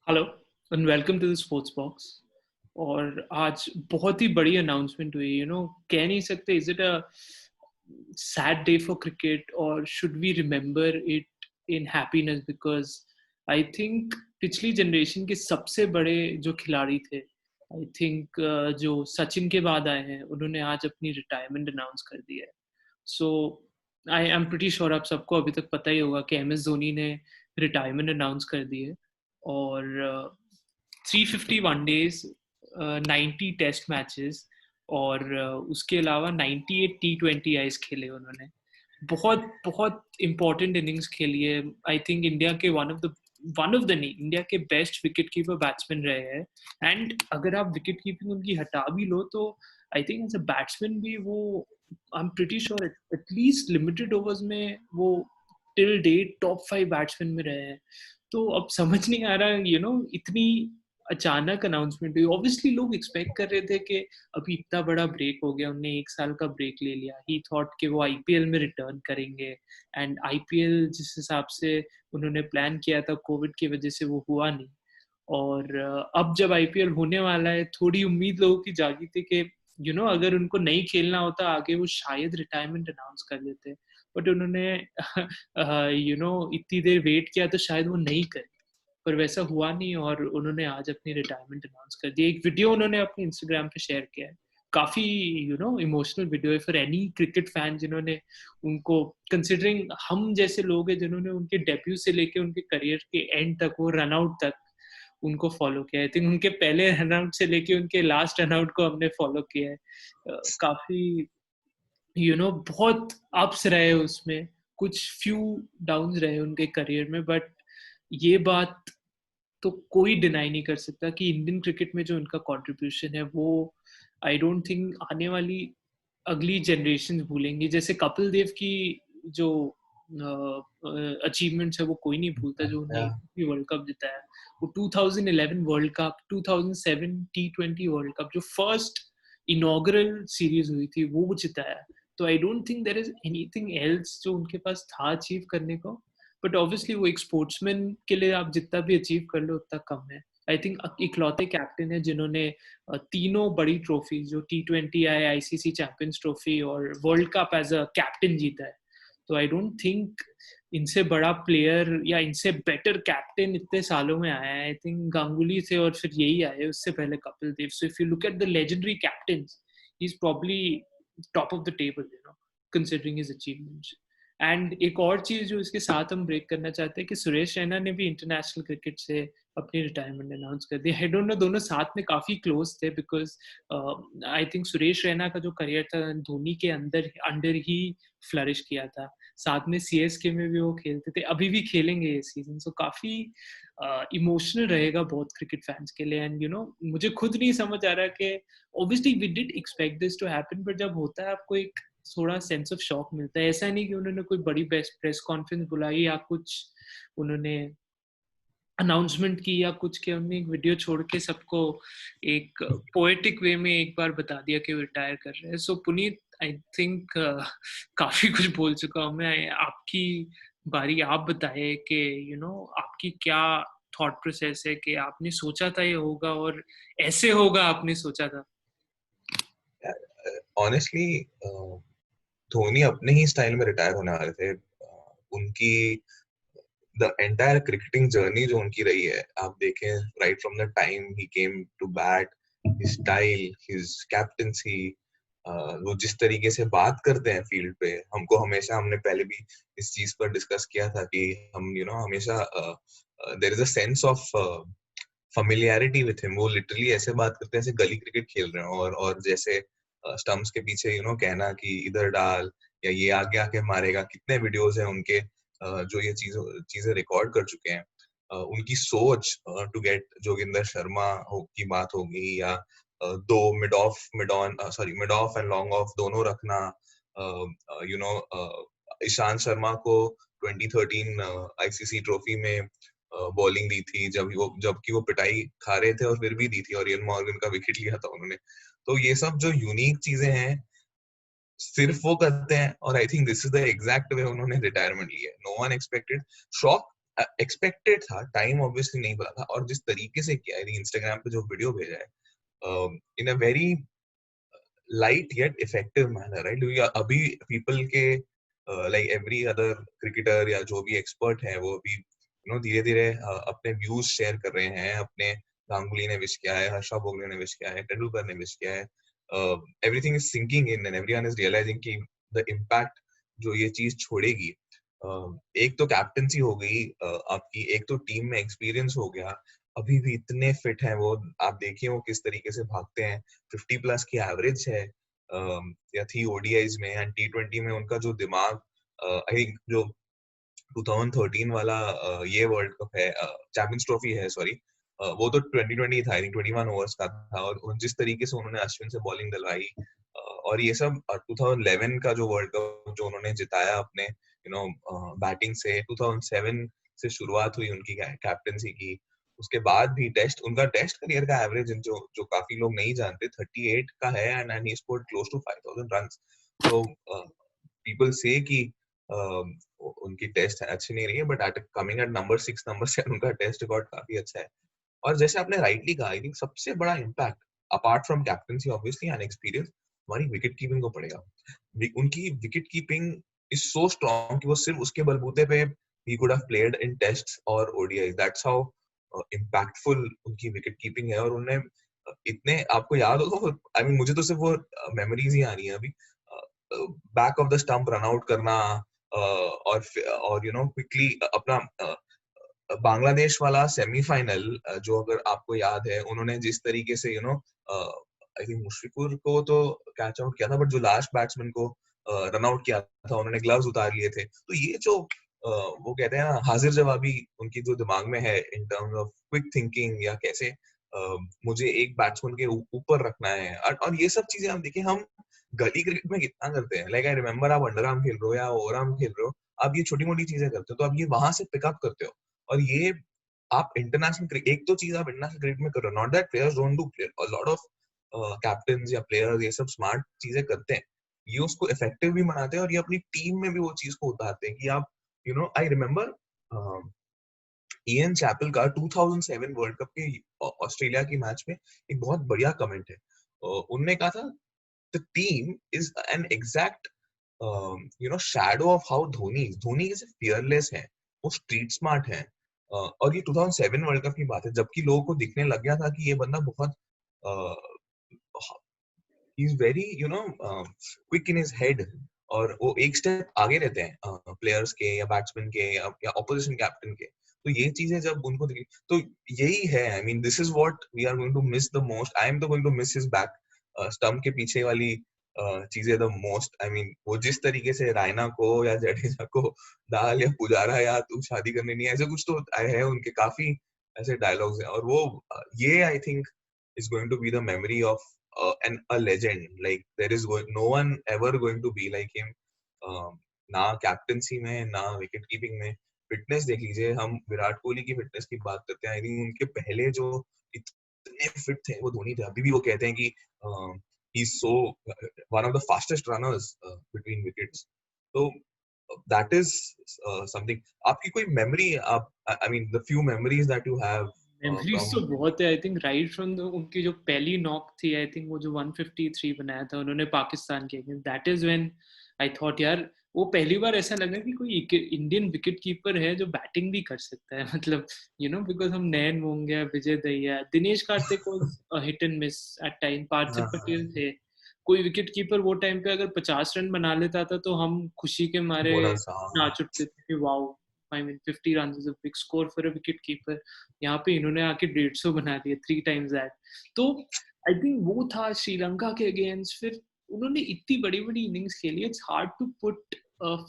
Hello and welcome to the sports box. और आज बहुत ही बड़ी अनाउंसमेंट हुई। कह नहीं सकते is it a sad day for cricket और should we remember it in happiness, because I think पिछली जनरेशन के सबसे बड़े जो खिलाड़ी थे, आई थिंक जो सचिन के बाद आए हैं, उन्होंने आज अपनी रिटायरमेंट अनाउंस कर दी है। So I am pretty sure आप सबको अभी तक पता ही होगा कि MS धोनी ने रिटायरमेंट अनाउंस कर दी है। और 350 वनडेज, 90 टेस्ट मैचेस और उसके अलावा 98 T20 आईज खेले उन्होंने। बहुत बहुत इंपॉर्टेंट इनिंग्स खेली है। आई थिंक इंडिया के वन ऑफ द नहीं, इंडिया के बेस्ट विकेट कीपर बैट्समैन रहे हैं। एंड अगर आप विकेट कीपिंग उनकी हटा भी लो तो I think as a batsman भी वो, I am pretty sure at least limited overs में वो टिल डेट टॉप 5 बैट्समैन में रहे हैं। तो अब समझ नहीं आ रहा, इतनी अचानक अनाउंसमेंट हुई। ऑब्वियसली लोग एक्सपेक्ट कर रहे थे कि अभी इतना बड़ा ब्रेक हो गया, उनने 1 साल का ब्रेक ले लिया, ही थॉट कि वो IPL में रिटर्न करेंगे। एंड IPL जिस हिसाब से उन्होंने प्लान किया था कोविड की वजह से वो हुआ नहीं। और अब जब IPL होने वाला है, थोड़ी उम्मीद लोगों की जागी थी कि अगर उनको नहीं खेलना होता आगे, वो शायद रिटायरमेंट अनाउंस कर देते। बट उन्होंने इतनी देर वेट किया तो शायद वो नहीं करे, पर वैसा हुआ नहीं और उन्होंने आज अपनी रिटायरमेंट अनाउंस कर दी। एक वीडियो उन्होंने अपने इंस्टाग्राम पे शेयर किया है, काफी इमोशनल वीडियो है फॉर एनी क्रिकेट फैन, जिन्होंने उनको, कंसिडरिंग हम जैसे लोग हैं जिन्होंने उनके डेब्यू से लेके उनके करियर के एंड तक, वो रन आउट तक उनको फॉलो किया है। आई थिंक उनके पहले रन आउट से लेके उनके लास्ट रन आउट को हमने फॉलो किया है। काफी बहुत अप्स रहे उसमें, कुछ फ्यू डाउन्स रहे उनके करियर में, बट ये बात तो कोई डिनाई नहीं कर सकता कि इंडियन क्रिकेट में जो उनका कंट्रीब्यूशन है वो, आई डोंट थिंक आने वाली अगली जनरेशन भूलेंगी। जैसे कपिल देव की जो अचीवमेंट्स है वो कोई नहीं भूलता, जो उन्होंने वर्ल्ड कप जिताया, वो 2011 world cup, 2007 T20 world cup, जो फर्स्ट इनॉग्रल सीरीज हुई थी, वो जिताया। तो I don't think there is anything else जो उनके पास था अचीव करने को। बट ऑब्वियसली वो एक स्पोर्ट्समैन के लिए आप जितना भी अचीव कर लो उतना कम है। आई थिंक इकलौते कैप्टन है जिन्होंने तीनों बड़ी ट्रॉफी, जो T20 आए, ICC चैंपियंस ट्रॉफी और world cup as a captain जीता है। तो आई डोंट थिंक इनसे बड़ा प्लेयर या इनसे बेटर कैप्टन इतने सालों में आया है। आई थिंक गांगुली थे और फिर यही आए, उससे पहले Kapil Dev. So if you look at the legendary captains, he is probably top of the table, considering his achievements. And एक और चीज जो इसके साथ हम ब्रेक करना चाहते हैं कि सुरेश रैना ने भी इंटरनेशनल क्रिकेट से अपनी रिटायरमेंट अनाउंस कर दी। आई डोंट नो, दोनों साथ में काफी क्लोज थे, because I think Suresh Raina का जो करियर था धोनी के अंडर ही फ्लरिश किया था। साथ में CSK में भी वो खेलते थे, अभी भी खेलेंगे ये सीजन। सो काफी इमोशनल रहेगा बहुत क्रिकेट फैंस के लिए। एंड मुझे खुद नहीं समझ आ रहा कि obviously we did expect this to happen, but जब होता है आपको एक थोड़ा सेंस ऑफ शॉक मिलता है। ऐसा नहीं कि उन्होंने कोई बड़ी बेस्ट प्रेस कॉन्फ्रेंस बुलाई या कुछ उन्होंने अनाउंसमेंट की या कुछ किया, उन्होंने एक वीडियो छोड़ के सबको एक पोएटिक वे में एक बार बता दिया कि वो रिटायर कर रहे हैं। सो पुनीत, आई थिंक काफी कुछ बोल चुका हूँ मैं, आपकी बारी। आप बताए कि आपकी क्या थॉट प्रोसेस है, कि आपने सोचा था ये होगा और ऐसे होगा आपने सोचा था? ऑनेस्टली धोनी अपने ही स्टाइल में रिटायर होने वाले थे। उनकी द एंटायर क्रिकेटिंग जर्नी जो उनकी रही है, आप देखें right from the time he came to bat, his style, his captaincy, वो जिस तरीके से बात करते हैं फील्ड पे, हमको हमेशा, हमने पहले भी इस चीज पर डिस्कस किया था कि हम हमेशा there is a sense of familiarity with him। वो लिटरली ऐसे बात करते हैं जैसे गली क्रिकेट खेल रहे हो, और जैसे स्टंप्स के पीछे कहना कि इधर डाल या ये आगे आके मारेगा। कितने वीडियोस हैं उनके जो ये चीजें रिकॉर्ड कर चुके हैं। उनकी सोच, टू गेट जोगिंदर शर्मा की बात होगी, या दो mid of and long off दोनों रखना। ईशांत शर्मा को 2013 ICC ट्रॉफी में बॉलिंग दी थी, जबकि वो पिटाई खा रहे थे, और फिर भी दी थी, और इयन मॉर्गन का विकेट लिया था उन्होंने। तो ये सब जो यूनिक चीजें हैं सिर्फ वो करते हैं, और I think this is the exact way उन्होंने रिटायरमेंट ली है। No one expected. Shock expected था, टाइम ऑब्वियसली नहीं पता था, और जिस तरीके से किया है इंस्टाग्राम पे जो वीडियो भेजा है in a very light yet effective manner, right? क्योंकि अभी पीपल के लाइक एवरी अदर क्रिकेटर या जो भी एक्सपर्ट है वो अभी धीरे धीरे अपने व्यूज शेयर कर रहे हैं, अपने गांगुली ने विश किया है, हर्षा भोगले ने विश किया है, तेंदुलकर ने विश किया है, everything is sinking in and everyone is realising कि द इम्पैक्ट जो ये चीज छोड़ेगी, एक तो कैप्टनसी हो गई आपकी, एक तो टीम में एक्सपीरियंस हो गया, अभी भी इतने फिट हैं वो, आप देखिए वो किस तरीके से भागते हैं, 50 प्लस की एवरेज है या थी ओडीआईज में, एंड टी20 में उनका जो दिमाग, आई थिंक जो 2013 वाला ये वर्ल्ड कप है, चैंपियंस ट्रॉफी है सॉरी, वो तो 2020 था, आई थिंक 21 ओवर्स का था, और जिस तरीके से उन्होंने अश्विन से बॉलिंग डलवाई और ये सब 2011 का जो वर्ल्ड कप जो उन्होंने जिताया अपने बैटिंग से, 2007 से शुरुआत हुई उनकी कैप्टनसी की, उसके बाद भी उनका टेस्ट करियर का एवरेज जो जो काफी लोग नहीं जानते 38 का है, and he scored close to 5000 runs. So people say कि उनकी टेस्ट अच्छी नहीं रही है, but coming at number 6 number 7 उनका टेस्ट रिकॉर्ड काफी अच्छा है। और जैसे आपने राइटली कहा, आई थिंक सबसे बड़ा impact apart from captaincy obviously and experience हमारी विकेट कीपिंग को पड़ेगा। उनकी wicket keeping is so strong कि वो सिर्फ उसके बलबूते पे he could have played in tests और ओडीआई, दैट्स हाउ इम्पैक्टफुल उनकी विकेट कीपिंग है। और उन्हें इतने, आपको याद होगा, आई मीन मुझे तो सिर्फ वो मेमोरीज ही आ रही है अभी, back of the stump run out करना, और क्विकली अपना बांग्लादेश वाला सेमीफाइनल, जो अगर आपको याद है, उन्होंने जिस तरीके से आई थिंक मुशफिकुर को तो कैच आउट किया था, बट जो लास्ट बैट्समैन को रन आउट किया था उन्होंने ग्लव्स उतार लिए थे। तो ये जो वो कहते हैं ना हाजिर जवाबी उनकी जो दिमाग में है in terms of quick thinking, या कैसे मुझे एक बैट्समैन के ऊपर रखना है, और ये सब चीजें हम देखिए, हम गली क्रिकेट में कितना करते हैं। लाइक आई रिमेम्बर, आप अंडर आर्म खेल रहे हो या ओवर आर्म खेल रहे हो, आप ये छोटी मोटी चीजें करते हो, तो आप ये वहां से पिकअप करते हो, और ये आप इंटरनेशनल क्रिकेट, एक तो चीज आप इंटरनेशनल क्रिकेट में कर रहे हो, not that players don't do player, a lot of captains या प्लेयर्स ये सब स्मार्ट चीजें करते हैं, ये उसको इफेक्टिव भी बनाते हैं, और ये अपनी टीम में भी वो चीज को उतारते हैं कि आप आई रिमेम्बर इयन चैपल का 2007 वर्ल्ड कप के ऑस्ट्रेलिया की मैच में एक बहुत बढ़िया कमेंट है। उनने कहा था, the team is an exact shadow of how Dhoni is fearless है, वो स्ट्रीट स्मार्ट है। और ये 2007 वर्ल्ड कप की बात है, जबकि लोगों को दिखने लग गया था कि ये बंदा बहुत he is very quick in his head, और वो एक स्टेप आगे रहते हैं प्लेयर्स के या बैट्समैन के या ऑपोजिशन कैप्टन के। तो ये चीजें जब उनको दिखी, तो यही है, I mean this is what we are going to miss the most. I am तो going to miss his back stump के पीछे वाली चीजें द मोस्ट। आई मीन वो जिस तरीके से रायना को या जडेजा को दाल या पुजारा या तू शादी करने नहीं, ऐसे कुछ तो है उनके काफी ऐसे डायलॉग्स हैं, और वो ये I think is going to be the memory of a legend. Like there is no one ever going to be like him. ना कैप्टनसी में, ना विकेट कीपिंग में। फिटनेस देख लीजिए, हम विराट कोहली की फिटनेस की बात करते हैं, आई थिंक उनके पहले जो इतने फिट थे वो धोनी थे। अभी भी वो कहते हैं कि he is so one of the fastest runners between wickets. So that is something. आपकी कोई मेमोरी, आप I mean the few memories that you have memories from तो बहुत है, आई थिंक राइट फ्रॉम उनकी जो पहली नॉक थी, आई थिंक वो जो 153 बनाया था उन्होंने पाकिस्तान के against, that is when I thought यार वो पहली बार ऐसा लगा कि कोई इंडियन विकेट कीपर है जो बैटिंग भी कर सकता है, मतलब बिकॉज हम Nayan Mongia, Vijay Dahiya, Dinesh Karthik was hit and miss at time, Parthiv Patel थे, कोई विकेट कीपर वो टाइम पे अगर 50 रन बना लेता था तो हम खुशी के मारे नाच उठते थे कि wow, I mean 50 runs is a big score for a wicket keeper। यहाँ पे इन्होंने आके 150 बना दिए, 3 times that। तो आई थिंक वो था श्रीलंका के अगेंस्ट। फिर उन्होंने इतनी बड़ी बड़ी इनिंग्स खेली, it's hard to put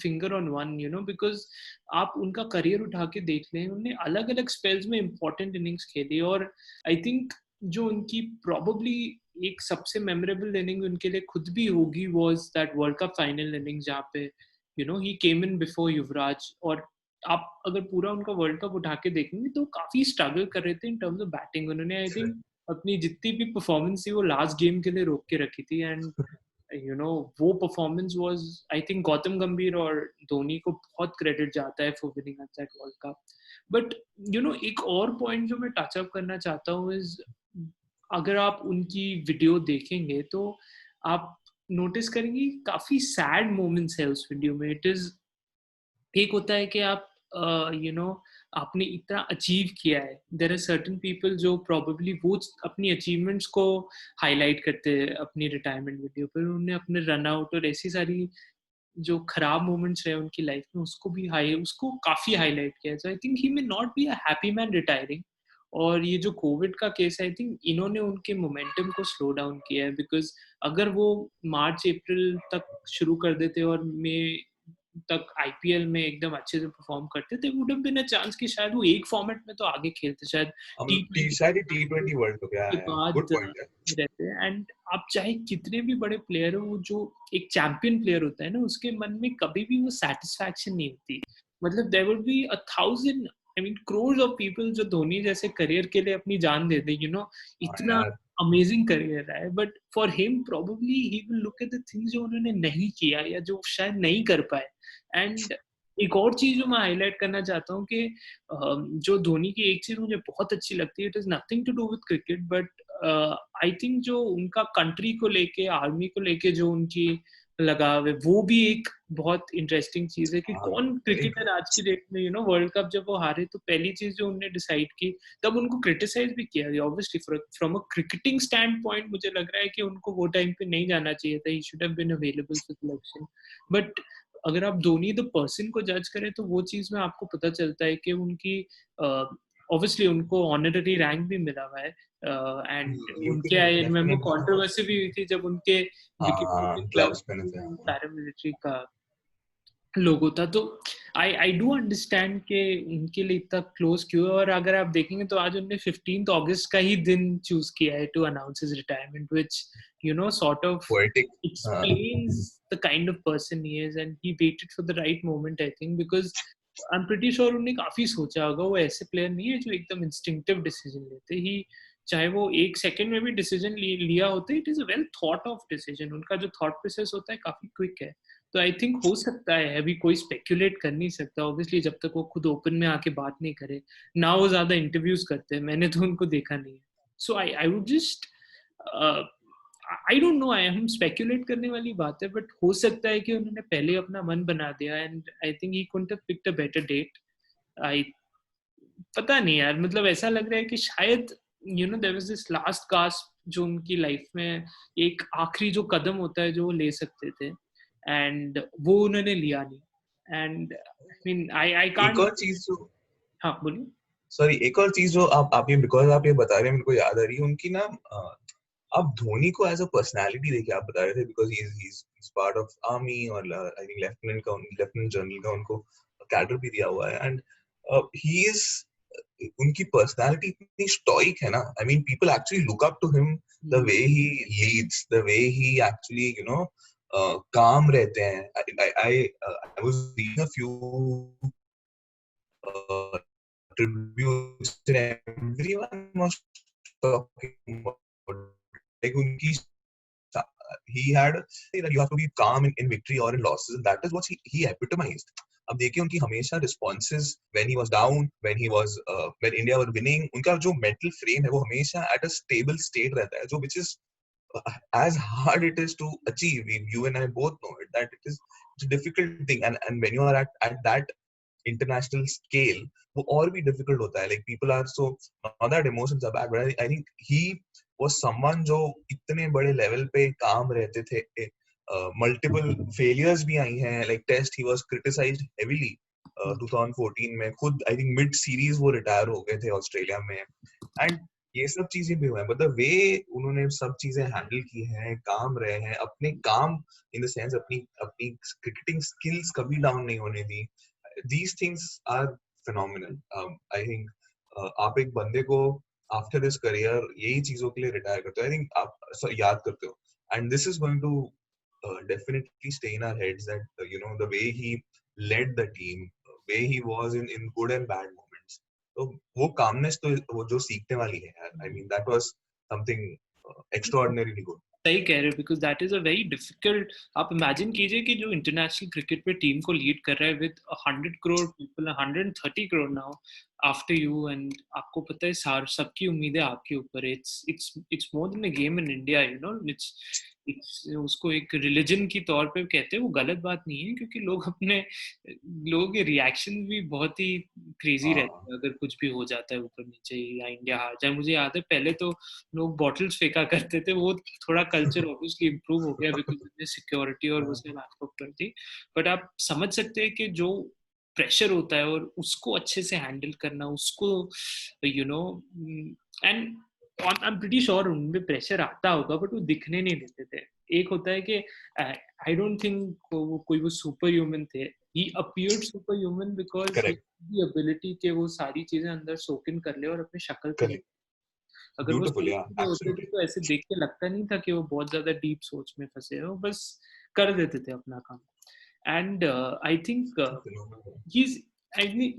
finger on one because आप उनका करियर उठा के देख लें, उन्होंने अलग अलग स्पेल्स में इंपॉर्टेंट इनिंग्स खेली। और आई थिंक जो उनकी प्रॉबली एक सबसे मेमोरेबल इनिंग उनके लिए खुद भी होगी was that world cup final inning, जहाँ पे ही केम इन बिफोर युवराज। और आप अगर पूरा उनका वर्ल्ड कप उठा के देखेंगे तो काफी स्ट्रगल कर रहे थे इन टर्म्स ऑफ बैटिंग। उन्होंने आई थिंक अपनी जितनी भी परफॉर्मेंस थी वो लास्ट गेम के लिए रोक के रखी थी, एंड वो performance was, I think Gautam गंभीर और धोनी को बहुत क्रेडिट जाता है for winning that world cup. But एक और पॉइंट जो मैं टच अप करना चाहता हूँ इज, अगर आप उनकी वीडियो देखेंगे तो आप नोटिस करेंगे काफी सैड मोमेंट्स है उस वीडियो में. इट इज, एक होता है कि आप आपने इतना अचीव किया है. देयर आर सर्टेन पीपल जो प्रोबेबली वो अपनी अचीवमेंट्स को हाईलाइट करते हैं अपनी रिटायरमेंट वीडियो पर. उन्होंने अपने रन आउट और ऐसी सारी जो खराब मोमेंट्स रहे उनकी लाइफ में उसको काफी हाईलाइट किया है. So I think he may not be a happy man retiring. और ये जो कोविड का केस है, आई थिंक इन्होंने उनके मोमेंटम को स्लो डाउन किया है. बिकॉज अगर वो मार्च अप्रैल तक शुरू कर देते और मई तक आईपीएल में एकदम अच्छे से परफॉर्म करते थे, would have been a chance कि शायद वो एक फॉर्मेट में तो आगे खेलते, शायद टी20 शायद T20 वर्ल्ड कप के है. बाद गुड पॉइंट है. रहते हैं. एंड आप चाहे कितने भी बड़े प्लेयर हो, वो जो एक चैंपियन प्लेयर होता है ना, उसके मन में कभी भी वो सेटिस्फैक्शन नहीं होती. मतलब there would be 1,000, I mean crores of people जो धोनी जैसे करियर के लिए अपनी जान दे दे, इतना यार अमेजिंग करियर रहा है. But for him probably he will look at the things जो उन्होंने नहीं किया या जो शायद नहीं कर पाए. एंड एक और चीज जो मैं हाईलाइट करना चाहता हूँ कि जो धोनी की एक चीज मुझे बहुत अच्छी लगती है, it is nothing to do with cricket, but I think जो उनका कंट्री को लेके, आर्मी को लेके जो उनकी लगाव है, वो भी एक बहुत इंटरेस्टिंग चीज है. कि कौन एक क्रिकेटर आज की डेट में वर्ल्ड कप जब वो हारे तो पहली चीज जो उन्होंने डिसाइड की, तब उनको क्रिटिसाइज भी किया गया. Obviously from a cricketing stand point मुझे लग रहा है कि उनको वो टाइम पे नहीं जाना चाहिए था. He should have been available for selection. But अगर आप धोनी द पर्सन को जज करें तो वो चीज में आपको पता चलता है कि उनकी ऑब्वियसली उनको ऑनररी रैंक भी मिला हुआ है. एंड उनके आई रिमेम्बर कंट्रोवर्सी भी हुई थी जब उनके विकेट ग्लव्स पहने थे. पैरामिलिट्री का लोगो था. तो आई डू अंडरस्टैंड कि इनके लिए इतना क्लोज क्यों है. और अगर आप देखेंगे तो आज उन्होंने 15 अगस्त का ही दिन चूज किया है to announce his retirement, which sort of poetic. explains the kind of person he is, and he waited for the right moment, I think, because I'm pretty sure उन्होंने काफी सोचा होगा. वो ऐसे प्लेयर नहीं है जो एकदम इंस्टिंक्टिव डिसीजन लेते ही, चाहे वो एक सेकंड में भी डिसीजन लिया होता है, it is a well thought of decision. उनका जो थॉट प्रोसेस होता है काफी क्विक है. तो आई थिंक हो सकता है, अभी कोई स्पेक्यूलेट कर नहीं सकता ऑब्वियसली जब तक वो खुद ओपन में आके बात नहीं करे ना. वो ज्यादा इंटरव्यूज करते हैं, मैंने तो उनको देखा नहीं है. So I would just, I don't know, हम स्पेक्यूलेट करने वाली बात है, बट हो सकता है कि उन्होंने पहले अपना मन बना दिया. And I think he couldn't have picked a better date. I पता नहीं यार, मतलब ऐसा लग रहा है कि शायद there was this last gasp जो उनकी लाइफ में एक आखिरी जो कदम होता है जो वो ले सकते थे, एंड वो उन्होंने लिया नहीं. एंड आई मीन आई एक कांट. और चीज जो हाँ बोलिए. सॉरी एक और चीज जो आप ये बिकॉज आप ये बता रहे हैं मेरे को याद आ रही है उनकी ना. आप धोनी को एज अ पर्सनालिटी देखिए, आप बता रहे थे because he is part of army और आई थिंक लेफ्टिनेंट जनरल का उनको कैडर भी दिया हुआ है. एंड ही इज उनकी पर्सनालिटी इतनी स्टोइक है ना. I mean people actually look up to him, the way he leads, the way he actually calm रहते हैं. I was reading a few tributes and everyone was talking about like unki he had that you have to be calm in victory or in losses, and that is what he epitomized. अब देखिए उनकी हमेशा responses when he was down, when India was winning, उनका जो mental frame है वो हमेशा at a stable state रहता है, जो which is as hard it is to achieve. You and I both know it that it is it's a difficult thing, and when you are at that international scale वो और भी difficult होता है. Like people are so not that emotions are bad, but I think he was someone जो इतने बड़े level पे काम रहते थे. Multiple failures भी आई हैं. Like test he was criticized heavily. 2014 में खुद I think mid series वो retire हो गए थे ऑस्ट्रेलिया में. And ये सब चीजें भी हुए हैं, but the way उन्होंने सब चीजें हैंडल की हैं, काम रहे हैं अपने काम इन द सेंस अपनी अपनी क्रिकेटिंग स्किल्स कभी डाउन नहीं होने दी. These things are phenomenal. I think आप एक बंदे को आफ्टर दिस करियर यही चीजों के लिए रिटायर करते हो, आई थिंक आप याद करते हो. And this is going to definitely stay in our heads that the way he led the team, way he was in good and bad moments. तो वो calmness तो वो जो सीखने वाली है यार. I mean that was something extraordinarily good. सही कह रहे हो, because that is a very difficult. आप इमेजिन कीजिए कि जो इंटरनेशनल क्रिकेट पे टीम को लीड कर रहा है with 100 crore people, 130 crore now after you, and आपको पता है सबकी उम्मीदें आपके ऊपर है. It's more than a game in India, you know. It's उसको एक रिलीजन की तौर पे कहते हैं, वो गलत बात नहीं है, क्योंकि लोगों के रिएक्शन भी बहुत ही क्रेजी रहते हैं अगर कुछ भी हो जाता है ऊपर नीचे या इंडिया हार जाए. मुझे याद है पहले तो लोग बॉटल्स फेंका करते थे, वो थोड़ा कल्चर ऑब्वियसली इम्प्रूव हो गया बिकॉज सिक्योरिटी और वो सब एस्पेक्ट पर थी. बट आप समझ सकते हैं कि जो प्रेशर होता है और उसको अच्छे से हैंडल करना, उसको you know, and I am pretty sure उनमें प्रेशर आता होगा बट वो दिखने नहीं देते थे. एक होता है कि आई डोंट थिंक कोई वो सुपर ह्यूमन थे. He appeared superhuman because the ability के वो सारी चीजें अंदर सोक इन कर ले और अपने शक्ल पे. अगर वो होते थे तो ऐसे देख के लगता नहीं था कि वो बहुत ज्यादा डीप सोच में फंसे हो, बस कर देते थे अपना काम. एंड आई थिंक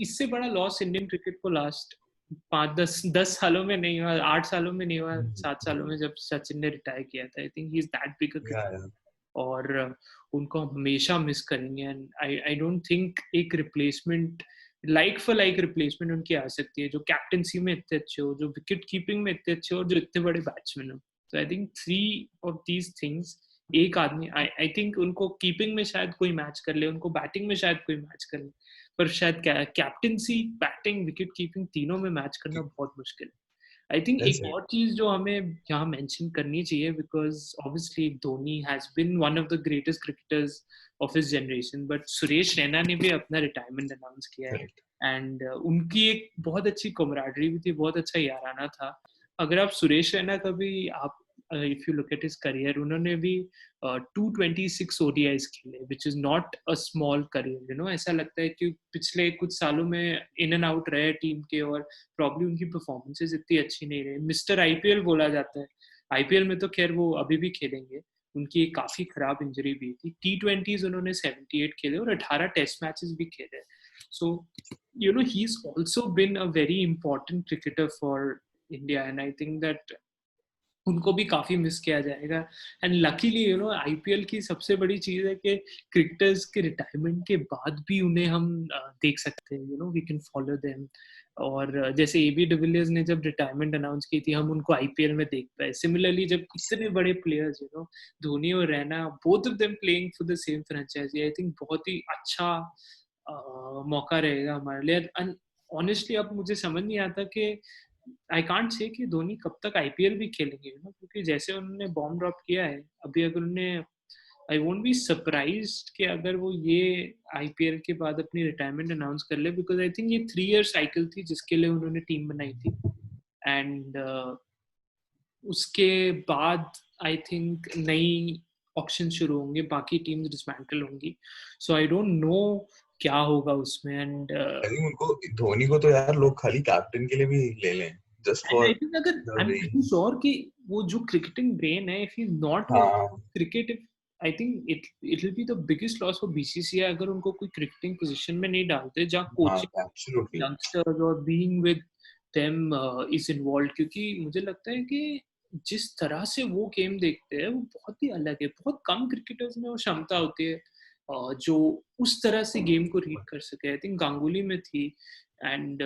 इससे बड़ा लॉस इंडियन क्रिकेट को लास्ट 5-10 सालों में नहीं हुआ, 8 सालों में नहीं हुआ, 7 सालों में जब सचिन ने रिटायर किया था. आई think he is that big a cricketer, और उनको हम हमेशा मिस करेंगे. एंड आई डोंट थिंक एक replacement, like for like replacement उनकी आ सकती है जो कैप्टनसी में इतने अच्छे हो, जो विकेट कीपिंग में इतने अच्छे हो, और जो इतने बड़े बैट्समैन हो. तो I think 3 of these things एक आदमी, आई थिंक उनको कीपिंग में शायद कोई मैच कर ले, उनको बैटिंग में शायद कोई मैच कर ले, पर शायद कैप्टनसी, बैटिंग, विकेट कीपिंग तीनों में मैच करना बहुत मुश्किल है. आई थिंक एक और चीज जो हमें यहाँ मेंशन करनी चाहिए, because obviously Dhoni has been one of the greatest cricketers of his generation, but Suresh Raina ने भी अपना रिटायरमेंट अनाउंस किया है. एंड उनकी एक बहुत अच्छी कमराडरी भी थी, बहुत अच्छा याराना था. अगर आप सुरेश रैना का भी आप if you look at his career, उन्होंने भी 226 ODIs खेले, which is not a small career, you know. ऐसा लगता है कि पिछले कुछ सालों में इन एंड आउट रहे टीम के, और प्रॉब्लम उनकी परफॉर्मेंसेस इतनी अच्छी नहीं रही. मिस्टर आईपीएल बोला जाता है. आईपीएल में तो खैर वो अभी भी खेलेंगे, उनकी एक काफी खराब इंजरी भी थी. T20s उन्होंने 78 खेले और 18 टेस्ट मैचेस भी खेले. So you know he is also been a very important cricketer for India, and I think that उनको भी काफी मिस किया जाएगा. And luckily you know IPL की सबसे बड़ी चीज है कि क्रिकेटर्स के रिटायरमेंट के बाद भी उन्हें हम देख सकते हैं, you know, we can follow them. और जैसे एबी डिविलियर्स ने जब रिटायरमेंट अनाउंस की थी, हम उनको आईपीएल में देख पाए. सिमिलरली जब इतने बड़े प्लेयर्स, यू नो, धोनी और Raina, both of them playing for the same franchise, I think बहुत ही अच्छा मौका रहेगा हमारे लिए. एंड ऑनेस्टली अब मुझे समझ नहीं आता कि आई कांट से कि धोनी कब तक आईपीएल भी खेलेंगे, यू नो, क्योंकि जैसे उन्होंने बॉम्ब ड्रॉप किया है अभी, अगर उन्हें, आई वोंट बी सरप्राइज्ड कि अगर वो ये आईपीएल के बाद अपनी रिटायरमेंट अनाउंस कर ले, बिकॉज आई थिंक ये 3 ईयर साइकिल थी जिसके लिए उन्होंने टीम बनाई थी. एंड उसके बाद आई थिंक नई ऑप्शन शुरू होंगे, बाकी टीम्स डिसमेंटल होंगी. सो आई डोंट नो क्या होगा उसमें. एंड आई थिंक उनको, धोनी को तो यार लोग खाली कैप्टन के लिए भी ले लें, जस्ट फॉर आई थिंक अगर आई एम प्रीटी श्योर कि वो जो क्रिकेटिंग ब्रेन है, if he is not cricket, I think it will be the biggest loss for BCCI अगर उनको कोई क्रिकेटिंग पोजीशन में नहीं डालते जहाँ कोचिंग यंगस्टर्स और being with them is involved. क्योंकि मुझे लगता है कि जिस तरह से वो गेम देखते हैं वो बहुत ही अलग है. बहुत कम क्रिकेटर्स में वो क्षमता होती है जो उस तरह से गेम को रीड कर सके. आई थिंक गांगुली में थी, एंड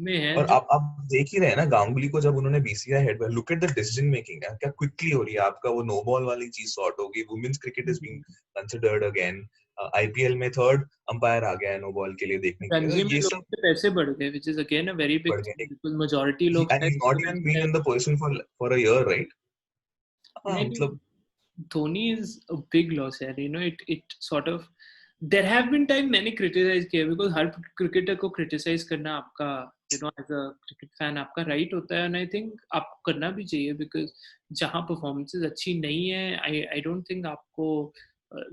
में है. और आप देख ही रहे हैं ना गांगुली को, जब उन्होंने BCCI head, look at the decision making है, क्या क्विकली हो रही है. आपका वो नो बॉल वाली चीज सॉर्ट होगी, women's cricket is being considered again. IPL में 3rd अंपायर आ गया है नो बॉल के लिए देखने के लिए. ये सब पैसे बढ़ गए, which is again a very big thing, because majority लोग and he's not even been in the position for a year, right? मतलब Dhoni is a big loss here, you know. It sort of, there have been time मैंने criticize किया, because her cricketer को criticize करना आपका, you know, as a cricket fan आपका right होता है. and I think आपको करना भी चाहिए, because जहाँ performances अच्छी नहीं है, I don't think आपको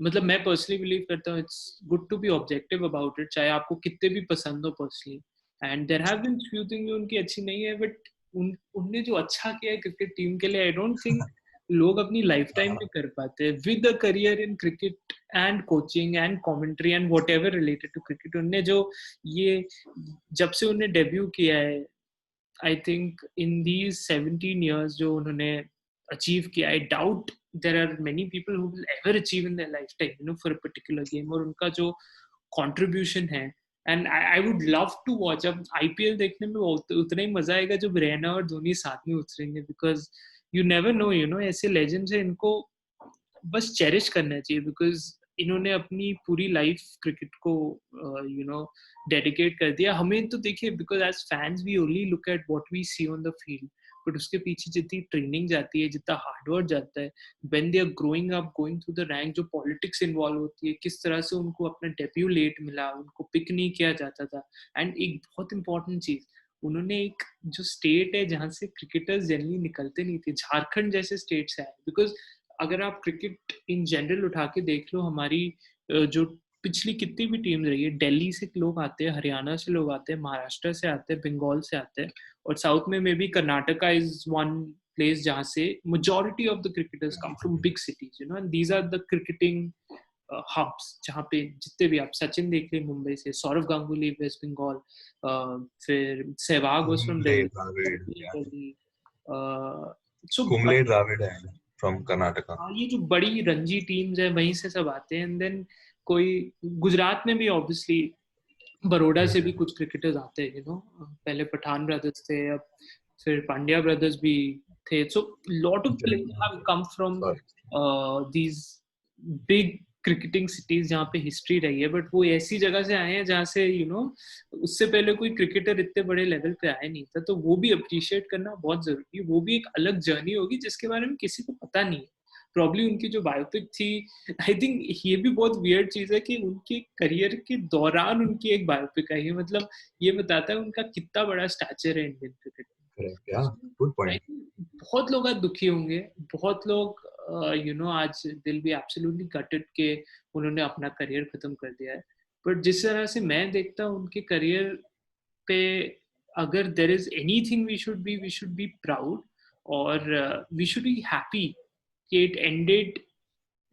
मतलब मैं पर्सनली बिलीव करता हूँ it's good to be objective about it, चाहे आपको कितने भी पसंद हो personally. And there have been few things उनकी अच्छी नहीं है, बट उनने जो अच्छा किया है क्रिकेट टीम के लिए, आई डोंट थिंक लोग अपनी लाइफ टाइम में कर पाते हैं. With a career in cricket and coaching and commentary and whatever related to cricket, उनने जो ये जब से उन्हें डेब्यू किया है, I think in these 17 years जो उन्होंने अचीव किया. I doubt there are many people who will ever achieve in their life time, you know, for a particular game. और उनका जो कंट्रीब्यूशन है, and I would love to watch. अब IPL देखने में उतना ही मजा आएगा जब रैना और धोनी साथ में उतरेंगे, because you never know, you know, ऐसे लेजेंड्स है, इनको बस चेरिश करना चाहिए, बिकॉज इन्होंने अपनी पूरी लाइफ क्रिकेट को यू नो डेडिकेट कर दिया. हमें तो देखिए, because as fans we only look at what we see on the field, but उसके पीछे जितनी ट्रेनिंग जाती है, जितना हार्डवर्क जाता है, when they are growing up, going through the rank, जो पॉलिटिक्स इन्वॉल्व होती है, किस तरह से उनको अपना डेब्यू लेट मिला, उनको पिक नहीं किया जाता था. एंड एक बहुत इंपॉर्टेंट चीज, उन्होंने एक जो स्टेट है जहाँ से क्रिकेटर्स जनरली निकलते नहीं थे, झारखंड जैसे स्टेट से आए. बिकॉज अगर आप क्रिकेट इन जनरल उठा के देख लो, हमारी जो पिछली कितनी भी टीम रही है, दिल्ली से लोग आते हैं, हरियाणा से लोग आते हैं, महाराष्ट्र से आते हैं, बंगाल से आते हैं, और साउथ में may be Karnataka is one place जहाँ से majority of the cricketers come from big cities, you know, and these are the cricketing hubs जहाँ पे जितने भी आप सचिन देख ले मुंबई से, सौरव गांगुली वेस्ट बंगाल, फिर Sehwag was from Kumble Dravid, yeah. Delhi. So Kumble Dravid है from Karnataka. हाँ, ये जो बड़ी रणजी टीम्स है वहीं से सब आते हैं. एंड देन कोई गुजरात में भी ऑब्वियसली बड़ौदा से भी कुछ क्रिकेटर्स आते हैं, यू नो. पहले पठान ब्रदर्स थे, अब फिर पांड्या ब्रदर्स भी थे. So lot of players have come from these big cricketing cities जहाँ पे हिस्ट्री रही है, बट वो ऐसी जगह से आए हैं जहाँ से, यू नो, उससे पहले कोई क्रिकेटर इतने बड़े लेवल पे आया नहीं था. तो वो भी अप्रिशिएट करना बहुत जरूरी है. वो भी एक अलग जर्नी होगी जिसके बारे में किसी को पता नहीं है. प्रॉब्ली उनकी जो बायोपिक थी, आई थिंक ये भी बहुत वियर्ड चीज है कि उनके करियर के दौरान उनकी एक बायोपिक आई है. मतलब ये बताता है उनका कितना बड़ा स्टैचर है इंडियन क्रिकेट में. Yeah, good point. बहुत लोग आज दुखी होंगे, बहुत लोग यू नो आज दिल भी एब्सोल्युटली गटेड के उन्होंने अपना करियर खत्म कर दिया है. बट जिस तरह से मैं देखता हूँ उनके करियर पे, अगर there is anything we should be proud, और वी शुड बी हैप्पी कि it ended.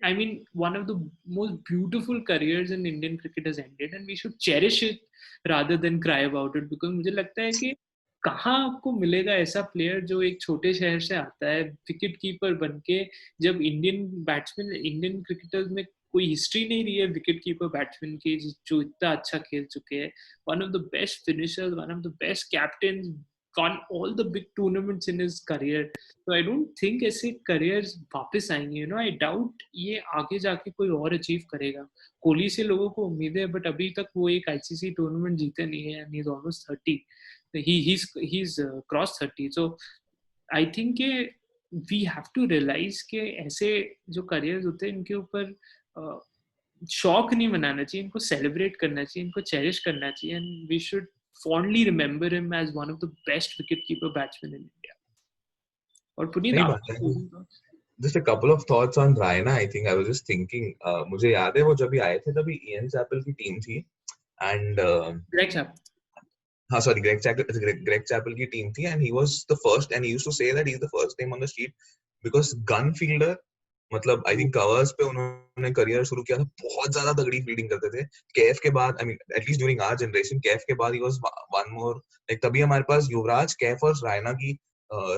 I mean, one of the most beautiful careers in Indian cricket has ended, and we should cherish it rather than cry about it. Because मुझे लगता है कि कहाँ आपको मिलेगा ऐसा प्लेयर जो एक छोटे शहर से आता है विकेट कीपर बन के, जब इंडियन क्रिकेटर्स में कोई हिस्ट्री नहीं रही है विकेट कीपर बैट्समैन की जो इतना अच्छा खेल चुके हैं. One of the best finishers, one of the best captain, won all the big tournaments in his career. So I don't think ऐसे careers वापस आएंगे. You know, I doubt ये आगे जाके कोई और अचीव करेगा. कोहली से लोगों को उम्मीद है, बट अभी तक वो एक आईसीसी टूर्नामेंट जीते नहीं है, and he's almost 30. He's crossed 30. So I think कि we have to realize कि ऐसे जो careers होते हैं इनके ऊपर शौक नहीं मनाना चाहिए, इनको सेलिब्रेट करना चाहिए, इनको चेरिश करना चाहिए. And we should fondly remember him as one of the best wicketkeeper batsmen in India. और पुनीत नहीं बात है. Just a couple of thoughts on Raina. I think I was just thinking. मुझे याद है वो जब आए थे तभी Ian Chappell की टीम थी, and Greg Chappell. हाँ sorry, Greg Chappell की टीम थी, and he was the first, and he used to say that he's the first name on the street because gun fielder. मतलब I think covers पे उन्होंने career शुरू किया था, बहुत ज्यादा तगड़ी फील्डिंग करते थे. कैफ के बाद, I mean at least during our generation, Kaif के बाद he was one more like. तभी हमारे पास युवराज, कैफ और रायना की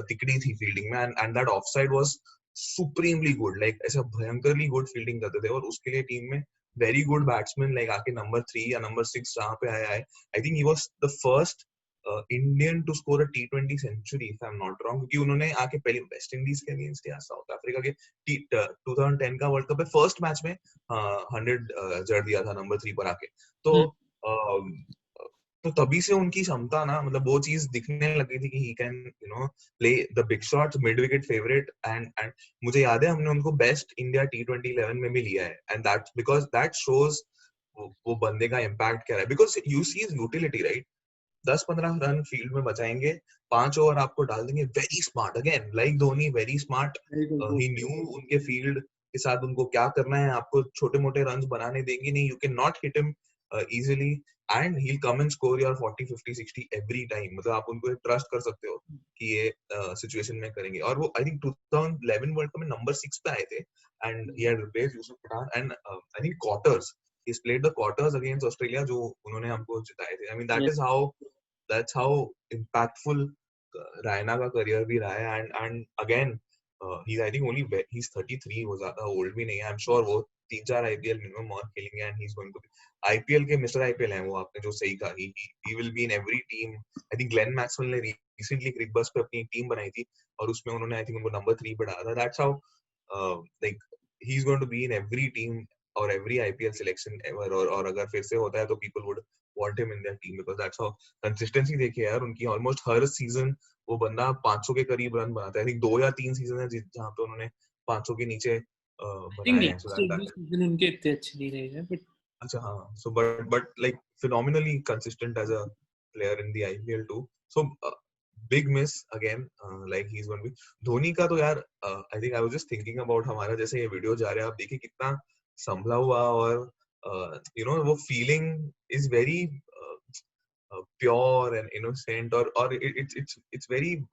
तिकड़ी थी फील्डिंग में, and that offside was supremely good. Like ऐसा भयंकरली गुड फील्डिंग करते थे, और उसके लिए टीम में वेरी गुड बैट्समैन लाइक आके नंबर 3 या नंबर 6 जहाँ पे आया है. I think he was the first Indian to score a T20 century if I am not wrong, क्योंकि उन्होंने आके पहले वेस्ट इंडीज के अगेंस्ट या साउथ अफ्रीका के 2010 का वर्ल्ड कप में फर्स्ट मैच में 100 जड़ दिया था नंबर 3 पर आके. तो तभी से उनकी क्षमता ना, मतलब वो चीज दिखने लगी थी कि he can you know play the big shots, mid wicket favourite. And मुझे याद है हमने उनको बेस्ट इंडिया T20 11 में भी लिया है, and that's because that shows वो बंदे का इम्पैक्ट क्या है. Because you see his utility, right. 10-15 run field में बचाएंगे, 5 ओवर आपको डाल देंगे. Very smart, again like Dhoni, very smart. He knew उनके फील्ड के साथ उनको क्या करना है. आपको छोटे मोटे रन बनाने देंगे नहीं, you can not hit him easily, and he'll come and score your 40 50 60 every time. मतलब आप उनको ट्रस्ट कर सकते हो कि ये सिचुएशन में करेंगे. और वो आई थिंक 2011 वर्ल्ड कप में नंबर 6 पे आए थे, and he had replaced Yusuf Pathan, and I think quarters he's played the quarters against Australia जो उन्होंने हमको जिताए थे. I mean that's how impactful Raina का करियर भी रहा है. and again he's I think only he's 33, वो ज़्यादा old भी नहीं है. I'm sure वो 3-4 IPL minimum और खेलेंगे and he's going to be IPL के Mr. IPL हैं वो, आपने जो सही कहा. He will be in every team. I think Glenn Maxwell ने recently Cricket Buzz पे अपनी टीम बनाई थी और उसमें उन्होंने I think उनको number 3 पे डाला था. That's how like he's going to be in every team or every IPL selection ever. और अगर फिर से होता है तो people would want him in their team because that's how consistency देखिए यार उनकी. almost हर season वो बंदा 500 के करीब रन बनाता है. I think 2 या 3 सीजन है जहाँ पे उन्होंने 500 के नीचे बनाए हैं. So that सीजन उनके इतने अच्छे नहीं रहे हैं, but अच्छा हाँ. So but like phenomenally consistent as a player in the IPL too. So big miss again, like he's going to be. Dhoni का तो यार I think I was just thinking about हमारा जैसे ये वीडियो जा रहा है, आप देखिए कितना संभला हुआ और you know वो feeling is very pure and innocent or it's very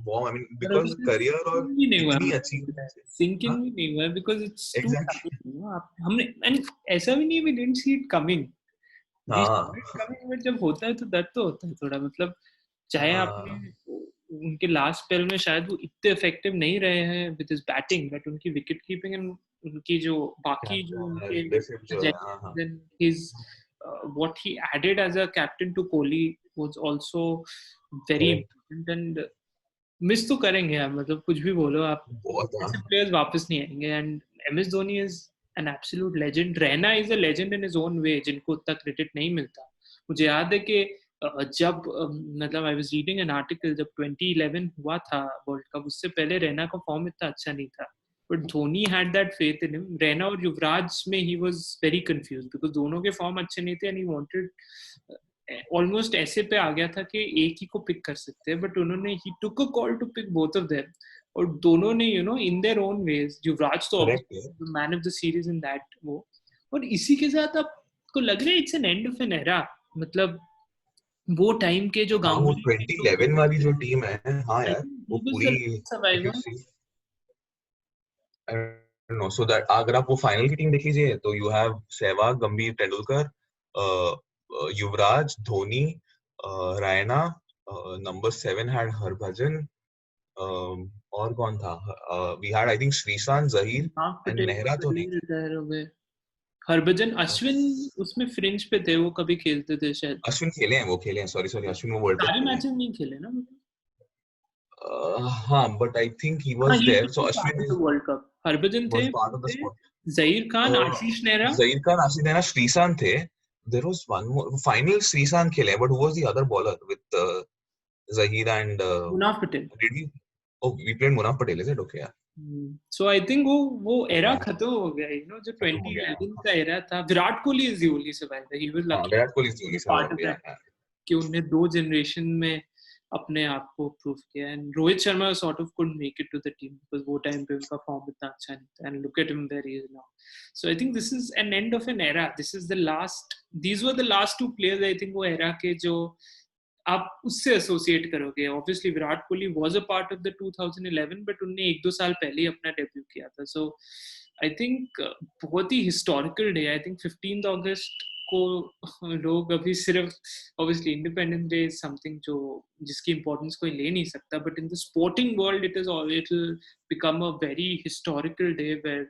warm. I mean because career और इतनी अच्छी sinking भी नहीं हुआ because it's too exactly आप हमने and ऐसा भी नहीं we didn't see it coming. We saw हाँ it coming, but जब होता है तो दर्द तो होता है थोड़ा. मतलब चाहे आपने उनके लास्ट स्पेल में शायद वो इतने इफेक्टिव नहीं रहे हैं विद हिज बैटिंग, बट उनकी विकेट कीपिंग एंड उनकी जो बाकी जो उनके his what he added as a captain to Kohli was also very important and miss तो करेंगे यार. मतलब कुछ भी बोलो आप, ऐसे प्लेयर्स वापस नहीं आएंगे. And MS Dhoni is an absolute legend. Raina is a legend in his own way जिनको उतना क्रेडिट नहीं मिलता. मुझे याद है कि जब मतलब आई वाज रीडिंग एन आर्टिकल जब 2011 हुआ था वर्ल्ड कप, उससे पहले रैना का फॉर्म इतना अच्छा नहीं था, but Dhoni had that faith in him. Raina और युवराज में he was very confused because दोनों के फॉर्म अच्छे नहीं थे एंड ही वांटेड ऑलमोस्ट ऐसे पे आ गया था कि एक ही को पिक कर सकते हैं, बट उन्होंने he took a call to pick both of them और दोनों ने you know in their own ways. Yuvraj तो man of the series in that वो. और इसी के साथ आपको लग रहा है it's an end of an era. मतलब वो टाइम के जो गांगुली 2011 वाली जो टीम है हाँ यार वो पूरी नो सो दैट अगर आप वो फाइनल की टीम देख लीजिए तो you have Sehwag, Gambhir, Tendulkar, Yuvraj, Dhoni, Raina, number 7 had Harbhajan, और कौन था, we had I think Sreesanth, Zaheer and Nehra तो नहीं रिटायर हो गए. हरभजन, अश्विन उसमें फ्रिंज पे थे, वो कभी खेलते थे शायद. अश्विन खेले हैं, वो खेले हैं, सॉरी अश्विन वो वर्ल्ड कप सारे मैचेस नहीं खेले ना. हाँ but I think he was there. So Ashwin is world cup. Harbhajan थे, जहीर खान, आशीष नेहरा, श्रीशांत थे. There was one more final Srisan खेले, but who was the other bowler with Zahir and Munaf Patel? Did we? Oh, we played Munaf Patel, is it? Okay, yeah. So I think वो era खत्म हो गया, you know, जो 2011 का era था. Virat Kohli is the only survivor. He was lucky. Virat Kohli is the only survivor. कि उन्हें 2 generation में अपने आप को प्रूव किया. And Rohit Sharma sort of couldn't make it to the team because वो टाइम पे उनका फॉर्म इतना अच्छा नहीं था. And look at him where he is now. So I think this is an end of an era. This is the last. These were the last 2 players I think वो era के जो आप उससे associate करोगे. Obviously Virat Kohli was a part of the 2011, but उन्होंने 1-2 साल पहले ही अपना डेब्यू किया था. सो आई थिंक बहुत ही हिस्टोरिकल डे. आई थिंक 15 अगस्त को लोग अभी सिर्फ obviously independence day is something जो जिसकी इंपॉर्टेंस कोई ले नहीं सकता, but in the sporting world it will become a very historical day where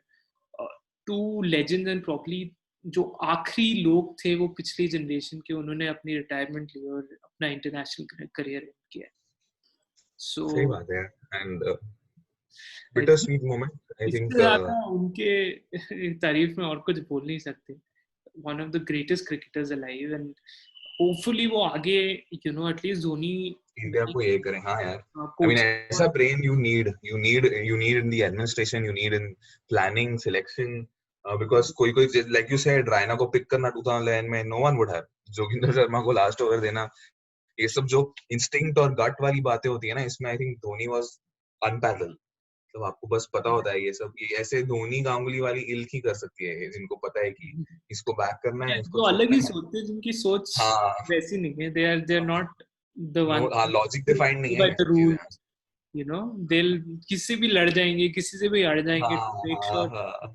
2 legends and probably जो आखिरी लोग थे वो पिछली जनरेशन के, उन्होंने अपनी रिटायरमेंट ली और अपना इंटरनेशनल करियर किया. सो सही बात है. And bitter sweet moment I think. उनके तारीफ में और कुछ बोल नहीं सकते. One of the greatest cricketers alive and hopefully वो आगे you know at least Dhoni India को ये करें. हाँ यार, आई मीन ऐसा brain you need in the administration, you need in planning, selection. Because कोई like you said रैना को पिक करना 2011 में no one would have. Joginder Sharma को लास्ट ओवर देना, ये सब जो इंस्टिंक्ट और गट वाली बातें होती है ना, इसमें I think Dhoni was unparalleled. तो आपको बस पता होता है ये सब, ये ऐसे धोनी गांगुली वाली इल्क ही कर सकती है जिनको पता है कि इसको बैक करना है, इसको अलग ही सोचते हैं जिनकी सोच वैसी नहीं है. they are not the one logic defined नहीं है. You know, they'll किसी भी लड़ जाएंगे, किसी से भी अड़ जाएंगे.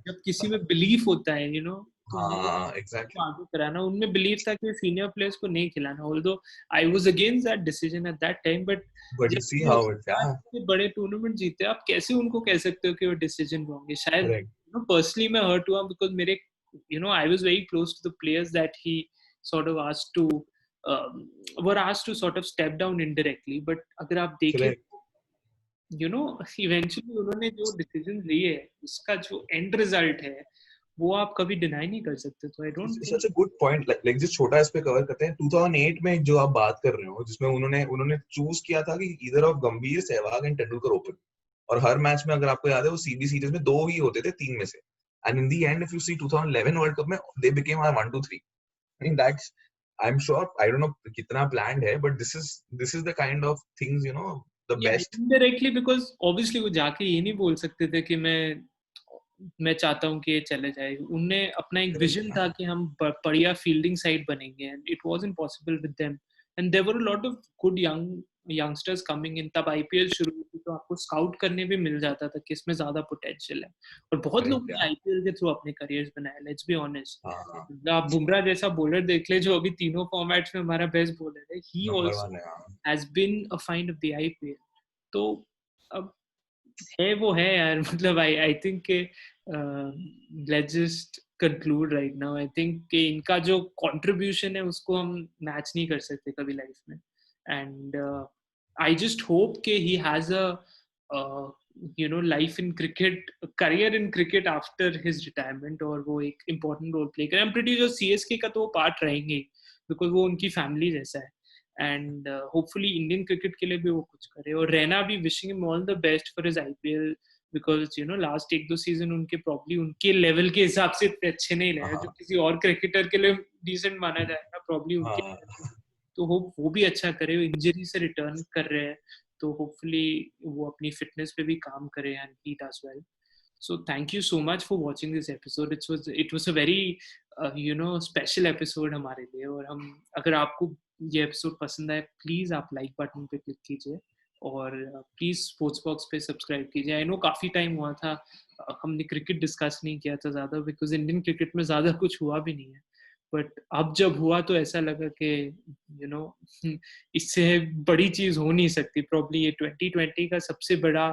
जब किसी में बिलीफ होता है, you know, तो हाँ एग्जैक्टली, आगे कराना, उनमें बिलीव था कि सीनियर प्लेयर्स को नहीं खिलाना, although I was against that decision at that time, but but you see how it, या जब बड़े टूर्नामेंट जीते आप कैसे उनको कह सकते हो कि वो डिसीजन रॉन्ग है? शायद करेक्ट, पर्सनली मैं हर्ट हुआ बिकॉज मेरे I was very close to the players that he sort of asked to were asked to sort of step down indirectly, but अगर आप देखें करेक्ट. इवेंचुअली उन्होंने जो डिसीजन लिए है उसका जो एंड रिजल्ट है वो आप कभी डिनाई नहीं कर सकते, तो I don't It's think. such a good point. Like जिस छोटा इस पे कवर करते हैं 2008 में जो आप बात कर रहे हो, जिसमें उन्होंने उन्होंने चूज किया था कि ईदर ऑफ गंभीर, सहवाग एंड तेंदुलकर ओपन, और हर मैच में अगर आपको याद है वो सीबी सीरीज में 2 ही होते थे 3 में से, and in the end if you see 2011 world cup में they became our 1 2 3. I mean that's, I'm sure, I don't know कितना planned है, but this is the kind of things, the या best. Indirectly because obviously वो जाके ये नहीं बोल सकते थे कि मैं चाहता हूँ कि ये चले जाए, उनने अपना एक विजन था कि हम बढ़िया फील्डिंग साइड बनेंगे and it wasn't possible with them, and there were a lot of good youngsters coming in, तब आईपीएल शुरू हुई थी तो आपको स्काउट करने भी मिल जाता था कि इसमें ज्यादा पोटेंशियल है, और बहुत लोग ने आईपीएल के थ्रू अपने करियर्स बनाए, लेट्स बी ऑनेस्ट। आप बुमराह जैसा बॉलर देख ले जो अभी तीनों फॉर्मेट्स में हमारा बेस्ट बॉलर है, he also has been a find of the IPL. तो अब है वो है यार, मतलब आई थिंक के let's just conclude right now, I think कि इनका जो कंट्रीब्यूशन है उसको हम मैच नहीं कर सकते कभी लाइफ में, एंड आई जस्ट होप कि he has a life in cricket, career in cricket after his retirement, और वो एक इम्पोर्टेंट रोल प्ले करे। आई एम प्रीटी जो सीएसके का तो वो पार्ट रहेंगे बिकॉज वो उनकी फैमिली जैसा है, एंड होपफुली इंडियन क्रिकेट के लिए भी वो कुछ करे, और रैना भी wishing him all the best for his IPL, because last 1-2 season उनके प्रॉब्ली उनके लेवल के हिसाब से इतने अच्छे नहीं रहे जो किसी और क्रिकेटर के लिए डिसेंट माना जाएगा, प्रॉब्ली उनके तो होप वो भी अच्छा करे, वो इंजरी से रिटर्न कर रहे हैं तो होपफुली वो अपनी फिटनेस पे भी काम करे and he does well. So thank you so much for watching this episode. It was a very special episode हमारे लिए, और हम अगर आपको ये एपिसोड पसंद आए प्लीज आप लाइक बटन पे क्लिक कीजिए, और प्लीज स्पोर्ट्स बॉक्स पे सब्सक्राइब कीजिए। आई नो काफी टाइम हुआ था हमने क्रिकेट डिस्कस नहीं किया था ज्यादा, बिकॉज इंडियन क्रिकेट में ज्यादा कुछ हुआ भी नहीं है, बट अब जब हुआ तो ऐसा लगा कि इससे बड़ी चीज हो नहीं सकती। प्रॉब्ली ये 2020 का सबसे बड़ा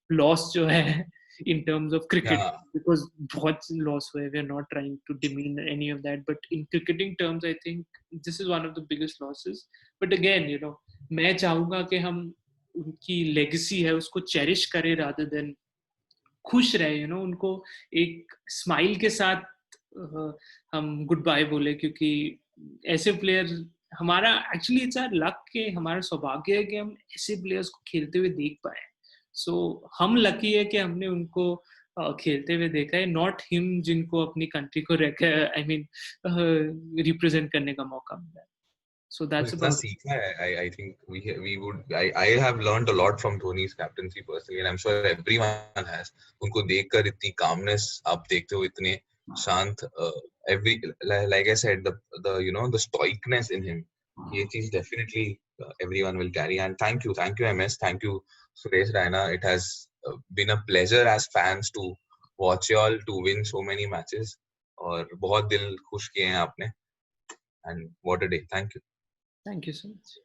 लॉस जो है in terms of cricket, because बहुत loss हुए, we are not trying to demean any of that, but in cricketing terms I think this is one of the biggest losses, but again मैं चाहूंगा कि हम उनकी legacy है उसको cherish करें rather than खुश रहे, उनको एक स्माइल के साथ हम गुड बाय बोले, क्योंकि ऐसे प्लेयर हमारा एक्चुअली इट्स आवर लक के हमारा सौभाग्य है कि हम ऐसे प्लेयर्स को खेलते हुए देख पाए। सो हम लकी है कि हमने उनको खेलते हुए देखा है, नॉट हिम जिनको अपनी कंट्री को आई मीन रिप्रेजेंट करने का मौका मिला है। So that's इतना about सीखा है. I think we would I have learned a lot from Dhoni's captaincy personally, and I'm sure everyone has. उनको देखकर इतनी calmness आप देखते हो, इतने शांत, every like I said, the the stoicness in him, ये चीज definitely everyone will carry. And thank you MS, thank you Suresh Raina. It has been a pleasure as fans to watch you all to win so many matches, और बहुत दिल खुश किए हैं आपने, and what a day. Thank you. Thank you so much.